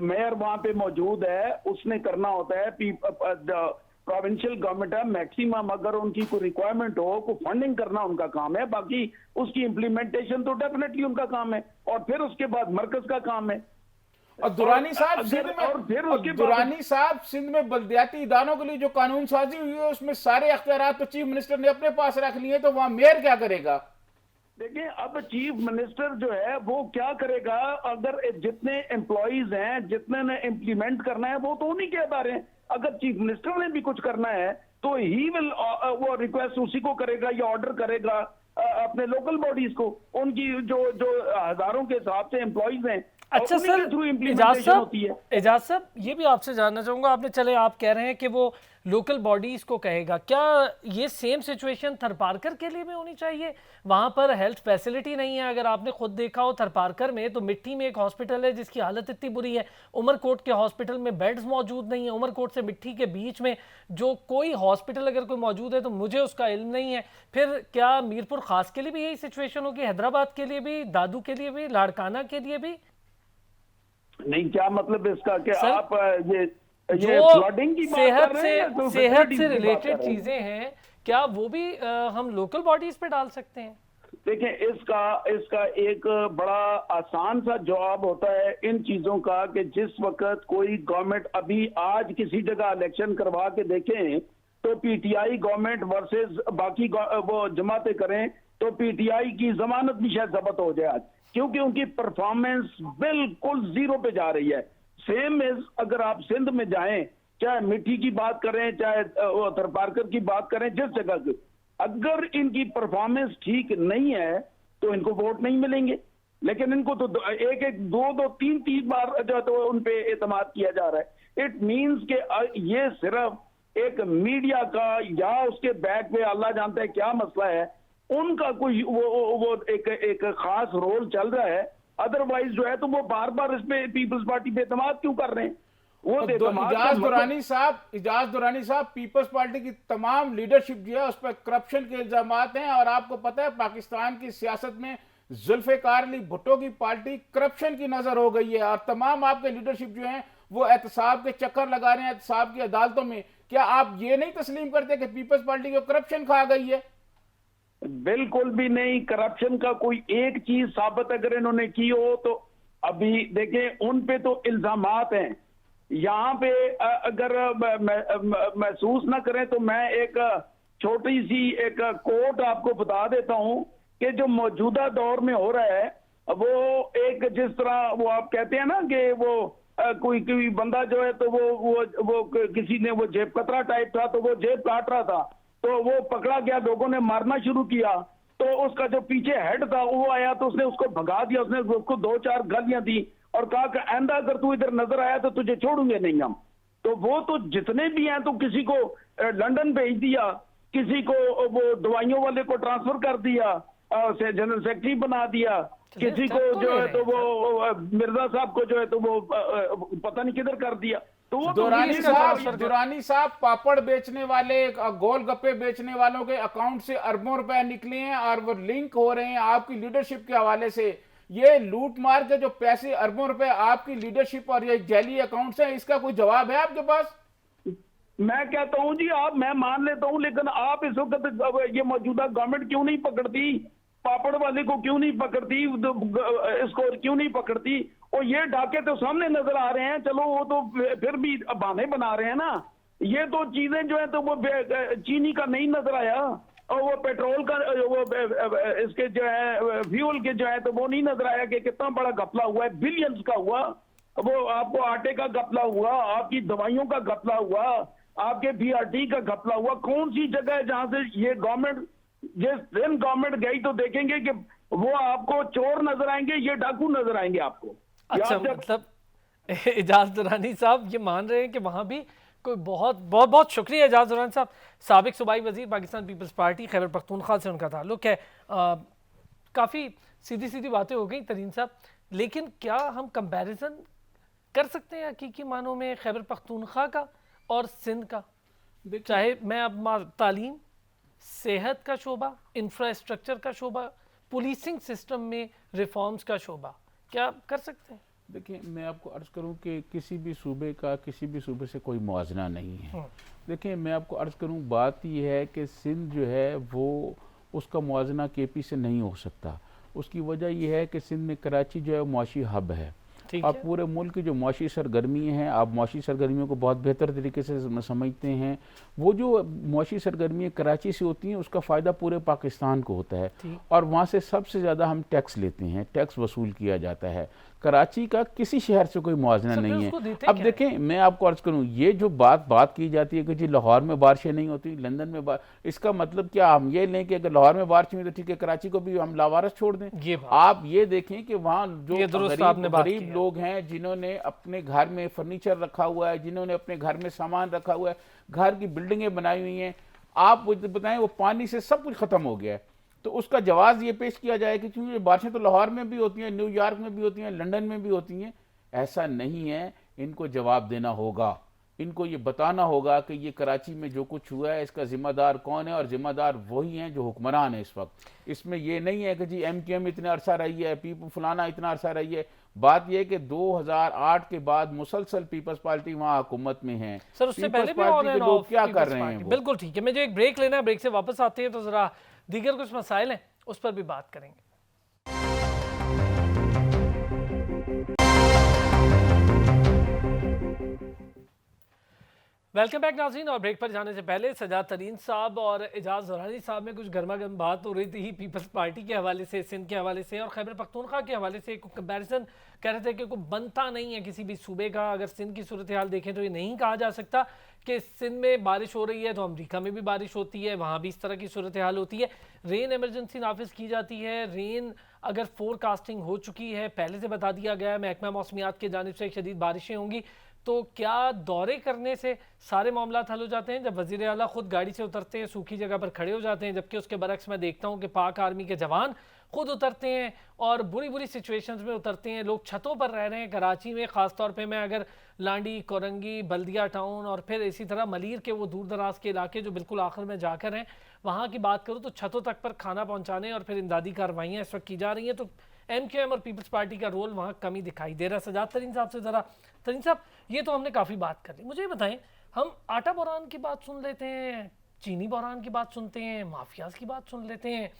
मेयर वहाँ पे मौजूद है, उसने करना होता है। प्रोविंशियल गवर्नमेंट है, मैक्सिमम अगर उनकी कोई रिक्वायरमेंट हो, कोई फंडिंग करना उनका काम है, बाकी उसकी इम्प्लीमेंटेशन तो डेफिनेटली उनका काम है, और फिर उसके बाद मरकज का काम है। और दुरानी साहब सिंध में बल्दियाती इदारों के लिए जो कानून साजी हुई है उसमें सारे अख्तियार तो चीफ मिनिस्टर ने अपने पास रख लिए, तो वहां मेयर क्या करेगा? देखिए, अब चीफ मिनिस्टर जो है वो क्या करेगा? अगर जितने एम्प्लॉइज हैं, जितने ने इम्प्लीमेंट करना है, वो तो उन्हीं के अदारे हैं। अगर चीफ मिनिस्टर ने भी कुछ करना है तो ही विल वो रिक्वेस्ट उसी को करेगा या ऑर्डर करेगा अपने लोकल बॉडीज को, उनकी जो हजारों के हिसाब से एम्प्लॉइज हैं। अच्छा सर, एजाज साहब ये भी आपसे जानना चाहूँगा, आपने, चले आप कह रहे हैं कि वो लोकल बॉडीज़ को कहेगा, क्या ये सेम सिचुएशन थरपारकर के लिए भी होनी चाहिए? वहाँ पर हेल्थ फैसिलिटी नहीं है, अगर आपने खुद देखा हो थरपारकर में, तो मिट्टी में एक हॉस्पिटल है जिसकी हालत इतनी बुरी है, उमरकोट के हॉस्पिटल में बेड्स मौजूद नहीं है, उमरकोट से मिट्टी के बीच में जो कोई हॉस्पिटल अगर कोई मौजूद है तो मुझे उसका इल्म नहीं है। फिर क्या मीरपुर खास के लिए भी यही सिचुएशन होगी, हैदराबाद के लिए भी, दादू के लिए भी, लाड़काना के लिए भी? नहीं, क्या मतलब इसका कि आप ये फ्लडिंग की बात कर रहे हैं, तो सेहत से रिलेटेड चीजें हैं, क्या वो भी हम लोकल बॉडीज पे डाल सकते हैं? देखें, इसका एक बड़ा आसान सा जवाब होता है इन चीजों का कि जिस वक्त कोई गवर्नमेंट, अभी आज किसी जगह इलेक्शन करवा के देखें तो पीटीआई गवर्नमेंट वर्सेस बाकी वो जमातें करें तो पीटीआई की जमानत भी शायद जब्त हो जाए आज, क्योंकि उनकी परफॉर्मेंस बिल्कुल जीरो पे जा रही है। सेम इज अगर आप सिंध में जाएं, चाहे मिट्टी की बात करें, चाहे थरपारकर की बात करें, जिस जगह की, अगर इनकी परफॉर्मेंस ठीक नहीं है तो इनको वोट नहीं मिलेंगे। लेकिन इनको तो दो तीन बार जो है तो उन पे एतमाद किया जा रहा है। इट मीन्स के ये सिर्फ एक मीडिया का या उसके बैक पे अल्लाह जानता है क्या मसला है, उनका कोई वो एक खास रोल चल रहा है। अदरवाइज जो है तो वो बार बार इसमें पीपल्स पार्टी पे एतमाद क्यों कर रहे हैं? इजाज दुरानी साहब पीपल्स पार्टी की तमाम लीडरशिप जो है उस पर करप्शन के इल्जाम हैं, और आपको पता है पाकिस्तान की सियासत में जुल्फिकार अली भुट्टो की पार्टी करप्शन की नजर हो गई है, और तमाम आपके लीडरशिप जो है वो एहतसाब के चक्कर लगा रहे हैं एहतसाब की अदालतों में। क्या आप ये नहीं तस्लीम करते कि पीपल्स पार्टी को करप्शन खा गई है? बिल्कुल भी नहीं। करप्शन का कोई एक चीज साबित अगर इन्होंने की हो तो, अभी देखें उन पे तो इल्जामात हैं, यहाँ पे अगर महसूस ना करें तो मैं एक छोटी सी एक कोट आपको बता देता हूँ कि जो मौजूदा दौर में हो रहा है वो एक जिस तरह वो आप कहते हैं ना कि वो कोई कोई बंदा जो है तो वो किसी ने वो जेब कतरा टाइप था तो वो जेब काट रहा था तो वो पकड़ा गया, लोगों ने मारना शुरू किया तो उसका जो पीछे हेड था वो आया तो उसने उसको भगा दिया, उसने उसको 2-4 गालियां दी और कहा कि आइंदा अगर तू इधर नजर आया तो तुझे छोड़ूंगे नहीं हम। तो वो तो जितने भी हैं तो किसी को लंदन भेज दिया, किसी को वो दवाइयों वाले को ट्रांसफर कर दिया, जनरल सेक्रेटरी बना दिया, किसी को जो है तो वो मिर्जा साहब को जो है तो वो पता नहीं किधर कर दिया। तो वो दुरानी साहब पापड़ बेचने वाले, गोलगप्पे बेचने वालों के अकाउंट से अरबों रुपए निकले हैं और वो लिंक हो रहे हैं आपकी लीडरशिप के हवाले से। ये लूट मार के जो पैसे अरबों रुपए आपकी लीडरशिप और ये जैली अकाउंट्स हैं, इसका कोई जवाब है आपके पास? मैं कहता हूं जी आप, मैं मान लेता हूं, लेकिन आप इस वक्त ये मौजूदा गवर्नमेंट क्यों नहीं पकड़ती, पापड़ वाले को क्यों नहीं पकड़ती, इसको क्यों नहीं पकड़ती? और ये डाके तो सामने नजर आ रहे हैं, चलो वो तो फिर भी बहाने बना रहे हैं ना। ये तो चीजें जो है तो वो चीनी का नहीं नजर आया और वो पेट्रोल का वो इसके जो है फ्यूल के जो है तो वो नहीं नजर आया कि कितना बड़ा घपला हुआ है, बिलियंस का हुआ। वो आपको आटे का घपला हुआ, आपकी दवाइयों का घपला हुआ, आपके बीआरटी का घपला हुआ। कौन सी जगह है जहां से ये गवर्नमेंट, जिस दिन गवर्नमेंट गई तो देखेंगे कि वो आपको चोर नजर आएंगे, ये डाकू नजर आएंगे आपको। अच्छा, मतलब एजाज दुरानी साहब ये मान रहे हैं कि वहां भी कोई बहुत बहुत बहुत शुक्रिया एजाज दुरानी साहब, साबिक सूबाई वजीर पाकिस्तान पीपल्स पार्टी खैबर पख्तूनख्वा से उनका ताल्लुक है। काफ़ी सीधी सीधी बातें हो गई तरीन साहब, लेकिन क्या हम कंपैरिजन कर सकते हैं हकीकी मानों में खैबर पख्तूनख्वा का और सिंध का? चाहे मैं अब तालीम, सेहत का शोबा, इंफ्रास्ट्रक्चर का शोबा, पुलिसिंग सिस्टम में रिफॉर्म्स का शोबा, क्या कर सकते हैं? देखिए, मैं आपको अर्ज़ करूं कि किसी भी सूबे का किसी भी सूबे से कोई मुआवजा नहीं है। देखिए, मैं आपको अर्ज़ करूं, बात यह है कि सिंध जो है वो उसका मुआवजा केपी से नहीं हो सकता। उसकी वजह यह है कि सिंध में कराची जो है मुआशी हब है। आप पूरे मुल्क की जो मुआशी सरगर्मी हैं, आप मुआशी सरगर्मियों को बहुत बेहतर तरीके से समझते हैं। वो जो मुआशी सरगर्मियाँ कराची से होती हैं उसका फ़ायदा पूरे पाकिस्तान को होता है और वहाँ से सबसे ज़्यादा हम टैक्स लेते हैं, टैक्स वसूल किया जाता है। कराची का किसी शहर से कोई मुआवजा नहीं है। अब देखें, मैं आपको अर्ज़ करूं, ये जो बात की जाती है कि जी लाहौर में बारिशें नहीं होती, लंदन में इसका मतलब क्या हम ये लें कि अगर लाहौर में बारिश हुई तो ठीक है, कराची को भी हम लावारिस छोड़ दें? आप ये देखें कि वहाँ जो गरीब लोग हैं जिन्होंने अपने घर में फर्नीचर रखा हुआ है, जिन्होंने अपने घर में सामान रखा हुआ है, घर की बिल्डिंगें बनाई हुई हैं, आप बताएं वो पानी से सब कुछ खत्म हो गया है। तो उसका जवाब ये पेश किया जाए कि क्योंकि बारिशें तो लाहौर में भी होती हैं, न्यूयॉर्क में भी होती हैं, लंदन में भी होती हैं। ऐसा नहीं है, इनको जवाब देना होगा, इनको ये बताना होगा कि ये कराची में जो कुछ हुआ है इसका जिम्मेदार कौन है, और जिम्मेदार वही हैं जो हुक्मरान है इस वक्त। इसमें ये नहीं है कि जी MQM इतना अरसा रही है, फलाना इतना अरसा रही है। बात यह कि 2008 के बाद मुसलसल पीपल्स पार्टी वहाँ हुकूमत में है। सर, उससे पहले भी ऑन एंड ऑफ क्या कर रहे हैं? बिल्कुल ठीक है, मुझे एक ब्रेक लेना है, ब्रेक से वापस आते हैं तो जरा दीगर कुछ मसाइल हैं उस पर भी बात करेंगे। वेलकम बैक नाज़रीन। और ब्रेक पर जाने से पहले सजाद तरीन साहब और एजाज दुरानी साहब में कुछ गर्मा गर्म बात हो रही थी पीपल्स पार्टी के हवाले से, सिंध के हवाले से और खैबर पख्तूनख्वा के हवाले से। कंपैरिजन कह रहे थे कि कोई बनता नहीं है किसी भी सूबे का। अगर सिंध की सूरत हाल देखें तो ये नहीं कहा जा सकता कि सिंध में बारिश हो रही है तो अमरीका में भी बारिश होती है, वहाँ भी इस तरह की सूरत हाल होती है। रेन एमरजेंसी नाफिज की जाती है, रेन अगर फोरकास्टिंग हो चुकी है, पहले से बता दिया गया है महकमा मौसमियात की जानिब से शदीद बारिशें होंगी, तो क्या दौरे करने से सारे मामला हल हो जाते हैं? जब वज़ीर आला खुद गाड़ी से उतरते हैं, सूखी जगह पर खड़े हो जाते हैं, जबकि उसके बरक्स मैं देखता हूं कि पाक आर्मी के जवान खुद उतरते हैं और बुरी बुरी सिचुएशंस में उतरते हैं। लोग छतों पर रह रहे हैं कराची में, ख़ास तौर पे मैं अगर लांडी, कोरंगी, बल्दिया टाउन और फिर इसी तरह मलीर के वो दूर दराज के इलाके जो बिल्कुल आखिर में जाकर हैं, वहाँ की बात करूँ तो छतों तक पर खाना पहुँचाने और फिर इमदादी कार्रवाइयाँ इस वक्त की जा रही हैं। तो MQM और पीपल्स पार्टी का रोल वहाँ कमी दिखाई दे रहा है। सजाद तरीन साहब से ज़रा, तरीन साहब ये तो हमने काफ़ी बात कर ली, मुझे बताएं, हम आटा बहरान की बात सुन लेते हैं, चीनी बहरान की बात सुनते हैं, माफियाज की बात सुन लेते हैं,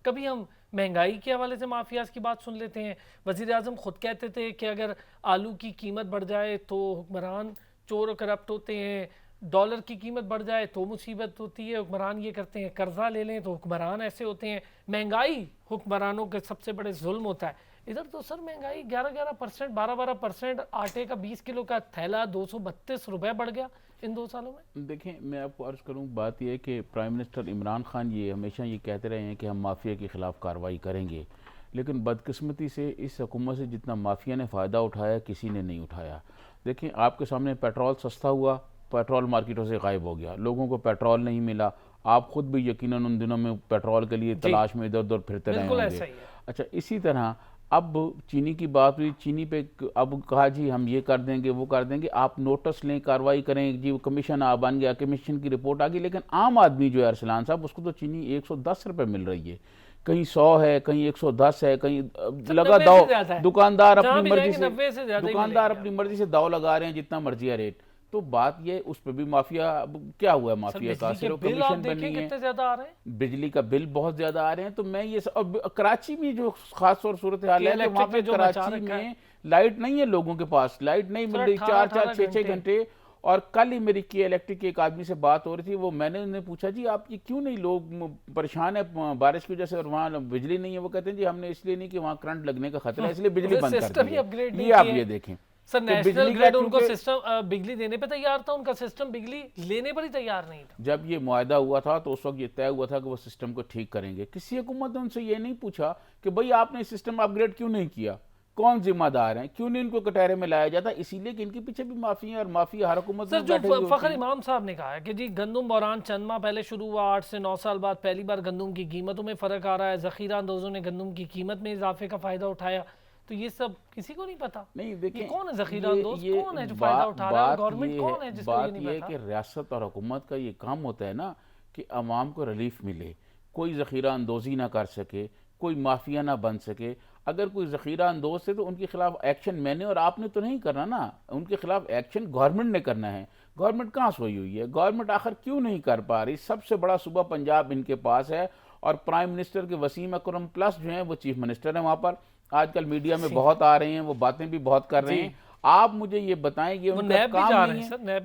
कभी हम महंगाई के हवाले से माफियाज की बात सुन लेते हैं। वज़ीर आज़म खुद कहते थे कि अगर आलू की कीमत बढ़ जाए तो हुक्मरान चोर और करप्ट होते हैं, डॉलर की कीमत बढ़ जाए तो मुसीबत होती है, हुक्मरान ये करते हैं, कर्जा ले लें तो हुक्मरान ऐसे होते हैं, महंगाई हुक्मरानों के सबसे बड़े जुल्म होता है। इधर तो सर महंगाई 11% 12% आटे का 20 किलो का थैला 232 रुपए बढ़ गया इन 2 सालों में। देखें, मैं आपको अर्ज़ करूं, बात यह है कि प्राइम मिनिस्टर इमरान खान ये हमेशा ये कहते रहे हैं कि हम माफिया के ख़िलाफ़ कार्रवाई करेंगे, लेकिन बदकिस्मती से इस हुकूमत से जितना माफिया ने फ़ायदा उठाया किसी ने नहीं उठाया। देखें, आपके सामने पेट्रोल सस्ता हुआ, पेट्रोल मार्केटों से गायब हो गया, लोगों को पेट्रोल नहीं मिला। आप खुद भी यकीनन उन दिनों में पेट्रोल के लिए तलाश में इधर उधर फिरते रहे होंगे। अच्छा, इसी तरह अब चीनी की बात हुई, चीनी पे अब कहा जी हम ये कर देंगे वो कर देंगे, आप नोटिस लें, कार्रवाई करें जी, कमीशन बन गया, कमीशन की रिपोर्ट आ गई, लेकिन आम आदमी जो है अरसलान साहब, उसको तो चीनी 110 रुपये मिल रही है, कहीं 100 है, कहीं 110 है, कहीं लगा दाव, दुकानदार अपनी मर्जी से दाव लगा रहे हैं जितना मर्जी है रेट। तो बात ये, उस पर भी माफिया, अब क्या हुआ है माफिया का, सिर्फ कमीशन पे नहीं है, ज्यादा आ रहे हैं, बिजली का बिल बहुत ज्यादा आ रहे हैं। तो मैं ये अब कराची में जो खास और सूरत हाल है, वहाँ पे कराची में लाइट नहीं है, लोगों के पास लाइट नहीं मिल रही 4-4 6-6 घंटे। और कल ही मेरी की इलेक्ट्रिक के एक आदमी से बात हो रही थी, वो मैंने उन्हें पूछा जी आप ये क्यों नहीं, लोग परेशान है बारिश की वजह से और वहाँ बिजली नहीं है। वो कहते हैं जी हमने इसलिए नहीं कि वहाँ करंट लगने का खतरा है इसलिए बिजली बंद कर दी। ये आप ये देखें सर, नेशनल ग्रिड उनको सिस्टम बिजली देने पे तैयार था, उनका सिस्टम बिजली लेने पर ही तैयार नहीं था। जब ये मुआहदा हुआ था तो उस वक्त ये तय हुआ था कि वो सिस्टम को ठीक करेंगे। किसी हुकूमत ने उनसे ये नहीं पूछा कि भाई आपने सिस्टम अपग्रेड क्यों नहीं किया, कौन जिम्मेदार है, क्यों नहीं इनको कटहरे में लाया जाता। इसीलिए कि इनके पीछे भी माफिया और माफिया हर हुकूमत सर, जो फखर इमाम साहब ने कहा है कि जी गंदम बहरान चंद माह पहले शुरू हुआ, 8 से 9 साल बाद पहली बार गंदम की कीमतों में फर्क आ रहा है, जखीरा अंदोजों ने गंदम की कीमत में इजाफे का फायदा उठाया, तो ये सब किसी को नहीं पता। नहीं, देखिए कौन है जखीरा अंदोज, कौन है जो फायदा उठा रहा है, गवर्नमेंट कौन है जिसको ये नहीं पता। कि रियासत और हुकूमत का ये काम होता है ना कि अवाम को रिलीफ मिले, कोई जखीरा अंदोजी ना कर सके, कोई माफिया ना बन सके। अगर कोई जखीरा अंदोज है तो उनके खिलाफ एक्शन मैंने और आपने तो नहीं करना ना, उनके खिलाफ एक्शन गवर्नमेंट ने करना है। गवर्नमेंट कहाँ सोई हुई है, गवर्नमेंट आखिर क्यों नहीं कर पा रही। सबसे बड़ा सूबा पंजाब इनके पास है और प्राइम मिनिस्टर के वसीम अकरम प्लस जो है वो चीफ मिनिस्टर है वहाँ पर, आजकल मीडिया में बहुत आ रहे हैं, वो बातें भी बहुत कर रहे हैं। आप मुझे ये बताएं कि उनका काम नहीं है, नैब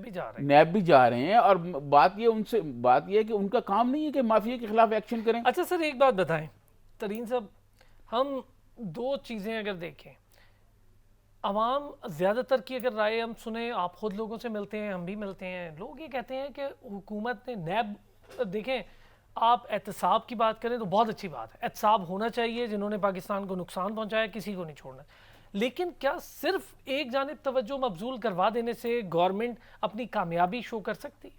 भी जा रहे हैं और बात ये है कि उनका काम नहीं है कि माफिया के खिलाफ एक्शन करें। अच्छा सर, एक बात बताएं तरीन साहब, हम 2 चीजें अगर देखें, अवाम ज्यादातर की अगर राय हम सुने, आप खुद लोगों से मिलते हैं, हम भी मिलते हैं, लोग ये कहते हैं कि हुकूमत ने नैब, देखें आप एहतसाब की बात करें तो बहुत अच्छी बात है, एहतसाब होना चाहिए, जिन्होंने पाकिस्तान को नुकसान पहुंचाया किसी को नहीं छोड़ना, लेकिन क्या सिर्फ एक जानिब तवज्जो मबजूल करवा देने से गवर्नमेंट अपनी कामयाबी शो कर सकती है?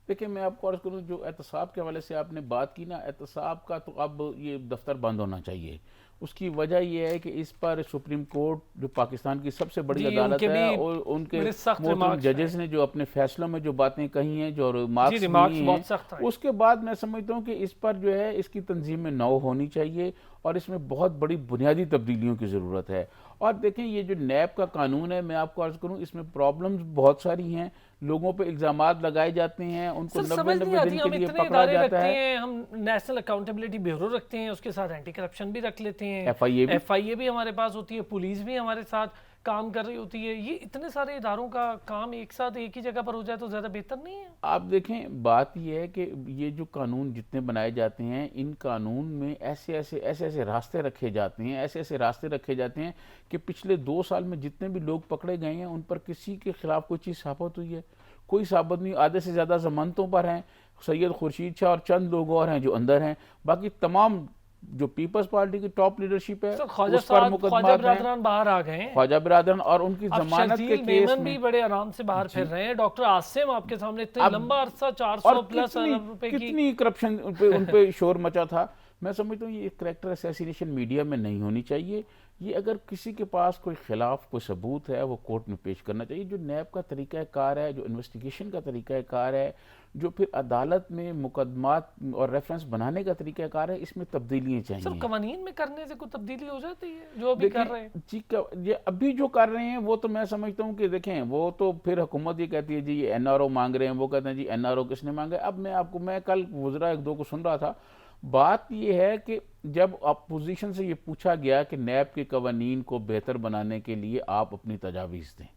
देखिए, मैं आपको अर्ज करूँ, जो एहतसाब के हवाले से आपने बात की ना, एहतसाब का तो अब ये दफ्तर बंद होना चाहिए। उसकी वजह यह है कि इस पर सुप्रीम कोर्ट जो पाकिस्तान की सबसे बड़ी अदालत है और उनके मोहतरम जजेस ने जो अपने फैसलों में जो बातें कही हैं, जो मार्क्स हैं, उसके बाद मैं समझता हूँ कि इस पर जो है इसकी तंजीम में नौ होनी चाहिए और इसमें बहुत बड़ी बुनियादी तब्दीलियों की ज़रूरत है। और देखें, ये जो नैब का कानून है, मैं आपको अर्ज करूँ, इसमें प्रॉब्लम्स बहुत सारी हैं, लोगों पे इल्जामात लगाए जाते हैं, उनको 90 दिन के लिए पकड़ा जाता है। हम नेशनल अकाउंटेबिलिटी ब्यूरो रखते हैं, उसके साथ एंटी करप्शन भी रख लेते हैं, FIA भी हमारे पास होती है, पुलिस भी हमारे साथ काम कर रही होती है। ये इतने सारे इदारों का काम एक साथ एक ही जगह पर हो जाए तो ज़्यादा बेहतर नहीं है? आप देखें, बात यह है कि ये जो कानून जितने बनाए जाते हैं, इन कानून में ऐसे रास्ते रखे जाते हैं, ऐसे रास्ते रखे जाते हैं कि पिछले 2 साल में जितने भी लोग पकड़े गए हैं उन पर किसी के खिलाफ कोई चीज़ साबित हुई है? कोई साबित नहीं। आधे से ज़्यादा जमानतों पर हैं, सैयद खुर्शीद शाह और चंद लोग और हैं जो अंदर हैं, बाकी तमाम जो पीपल्स पार्टी की टॉप लीडरशिप है उस पर मुकदमा बाहर आ गए, ख्वाजा बिरादरन, और उनकी जमानत के केस में भी बड़े आराम से बाहर फिर रहे हैं। डॉक्टर आसिम आपके सामने इतने लंबा अरसा 400 प्लस अरब रुपए की कितनी करप्शन उन पे शोर मचा था। मैं समझता हूँ ये कैरेक्टर असैसिनेशन मीडिया में नहीं होनी चाहिए। ये अगर किसी के पास कोई खिलाफ कोई सबूत है वो कोर्ट में पेश करना चाहिए। जो नैब का तरीक़ाकार है, जो इन्वेस्टिगेशन का तरीक़ाकार है, जो फिर अदालत में मुकदमात और रेफरेंस बनाने का तरीक़ाकार है, इसमें तब्दीलियाँ चाहिए। सर, कवानीन में करने से कोई तब्दीली हो जाती है जो अभी कर रहे हैं? जी, ये अभी जो कर रहे हैं वो तो मैं समझता हूँ कि देखें, वो तो फिर हुकूमत ये कहती है जी ये NRO मांग रहे हैं, वो कहते हैं जी NRO किसने मांगा। अब मैं कल वज़रा 1-2 को सुन रहा था, बात यह है कि जब अपोजिशन से ये पूछा गया कि नैब के कवानीन को बेहतर बनाने के लिए आप अपनी तजावीज़ दें,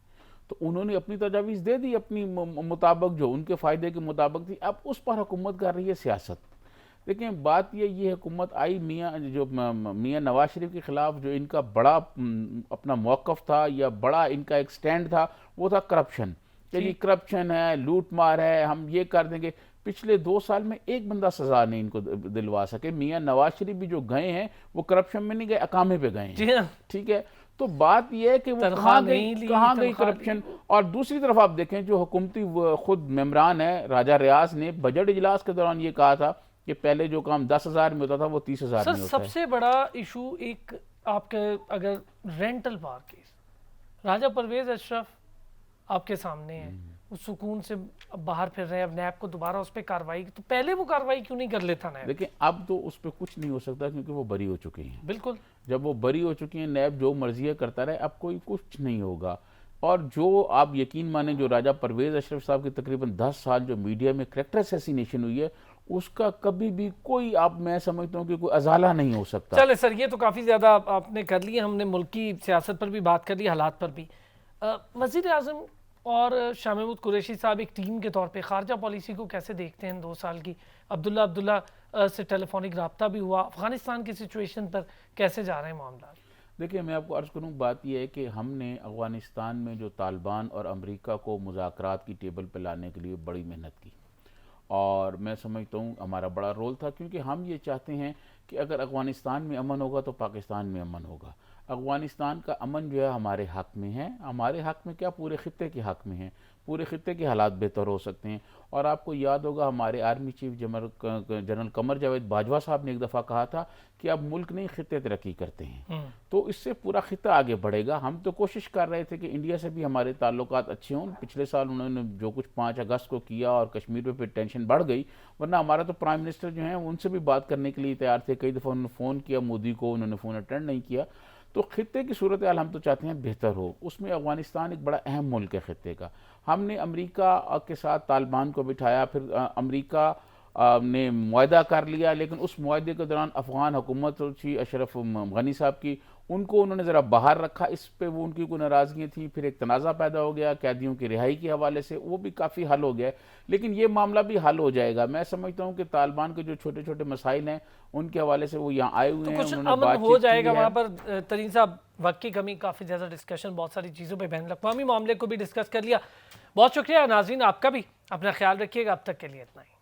तो उन्होंने अपनी तजावीज़ दे दी अपनी मुताबिक, जो उनके फ़ायदे के मुताबिक थी। अब उस पर हुकूमत कर रही है सियासत। देखिए बात ये हुकूमत आई मियाँ नवाज शरीफ के ख़िलाफ़ जो इनका बड़ा अपना मौक़िफ़ था या बड़ा इनका एक स्टैंड था, वो था करप्शन, कि जी करप्शन है, लूट मार है, हम ये कर देंगे। पिछले 2 साल में एक बंदा सजा नहीं इनको दिलवा सके। मियाँ नवाज शरीफ भी जो गए हैं वो करप्शन में नहीं गए, अकामे पे गए हैं। ठीक है, तो बात यह है कि वो कहाँ गई करप्शन। और दूसरी तरफ आप देखें, जो हुकूमती खुद मेम्बरान है, राजा रियाज ने बजट इजलास के दौरान ये कहा था कि पहले जो काम 10,000 में होता था वो 30,000 में होता है। सबसे बड़ा इशू एक आपके अगर रेंटल पार्क, राजा परवेज अशरफ आपके सामने है, वो सुकून से बाहर फिर रहे हैं। अब नैब को दोबारा उस पर कार्रवाई, तो पहले वो कार्रवाई क्यों नहीं कर लेता नैब? देखिए अब तो उस पर कुछ नहीं हो सकता क्योंकि वो बरी हो चुकी हैं। बिल्कुल, जब वो बरी हो चुकी हैं, नैब जो मर्जी करता रहे, अब कोई कुछ नहीं होगा। और जो आप यकीन माने, जो राजा परवेज अशरफ साहब की तकरीबन 10 साल जो मीडिया में करैक्टर असैसिनेशन हुई है, उसका कभी भी कोई, आप मैं समझता हूँ कि कोई अजाला नहीं हो सकता। चले सर, ये तो काफ़ी ज़्यादा आपने कर लिया, हमने मुल्क की सियासत पर भी बात कर ली, हालात पर भी। वज़ीर आज़म और शाह महमूद कुरैशी साहब एक टीम के तौर पे खारजा पॉलिसी को कैसे देखते हैं 2 साल की? अब्दुल्ला से टेलीफोनिक रब्ता भी हुआ, अफगानिस्तान की सिचुएशन पर कैसे जा रहे हैं मामला? देखिए मैं आपको अर्ज़ करूँ, बात यह है कि हमने अफ़गानिस्तान में जो तालिबान और अमेरिका को मुज़ाकरात की टेबल पर लाने के लिए बड़ी मेहनत की, और मैं समझता हूँ हमारा बड़ा रोल था, क्योंकि हम ये चाहते हैं कि अगर अफ़गानिस्तान में अमन होगा तो पाकिस्तान में अमन होगा। अफ़गानिस्तान का अमन जो है हमारे हक़ में है, हमारे हक़ में क्या, पूरे ख़ित्ते के हक़ में है। पूरे ख़ित्ते के हालात बेहतर हो सकते हैं। और आपको याद होगा हमारे army chief general Qamar Javed Bajwa साहब ने एक दफ़ा कहा था कि अब मुल्क नहीं ख़ित्ते तरक्की करते हैं, तो इससे पूरा ख़ित्ता आगे बढ़ेगा। हम तो कोशिश कर रहे थे कि इंडिया से भी हमारे ताल्लुकात अच्छे हों। पिछले साल उन्होंने जो कुछ 5 अगस्त को किया और कश्मीर पे फिर टेंशन बढ़ गई, वरना हमारा तो प्राइम मिनिस्टर जो हैं उनसे भी बात करने के लिए तैयार थे। कई दफ़ा उन्होंने फ़ोन किया मोदी को, उन्होंने फ़ोन अटेंड नहीं किया। तो खित्ते की सूरत हाल हम तो चाहते हैं बेहतर हो, उसमें अफ़गानिस्तान एक बड़ा अहम मुल्क है खित्ते का। हमने अमेरिका के साथ तालिबान को बिठाया, फिर अमेरिका ने मुआहदा कर लिया, लेकिन उस मुआहदे के दौरान अफ़गान हुकूमत थी अशरफ गनी साहब की, उनको उन्होंने ज़रा बाहर रखा। इस पे वो उनकी कोई नाराज़गी थी, फिर एक तनाज़ा पैदा हो गया कैदियों की रिहाई के हवाले से, वो भी काफ़ी हल हो गया। लेकिन ये मामला भी हल हो जाएगा। मैं समझता हूँ कि तालिबान के जो छोटे छोटे मसाइल हैं उनके हवाले से वो यहाँ आए हुए हैं, उन्होंने अमन हो जाएगा वहाँ पर। तरीन साहब, वक्त की कमी, काफ़ी ज़्यादा डिस्कशन, बहुत सारी चीज़ों पर बैन अवी मामले को भी डिस्कस कर लिया। बहुत शुक्रिया नाज़रीन, आपका भी अपना ख्याल रखिएगा। अब तक के लिए इतना ही।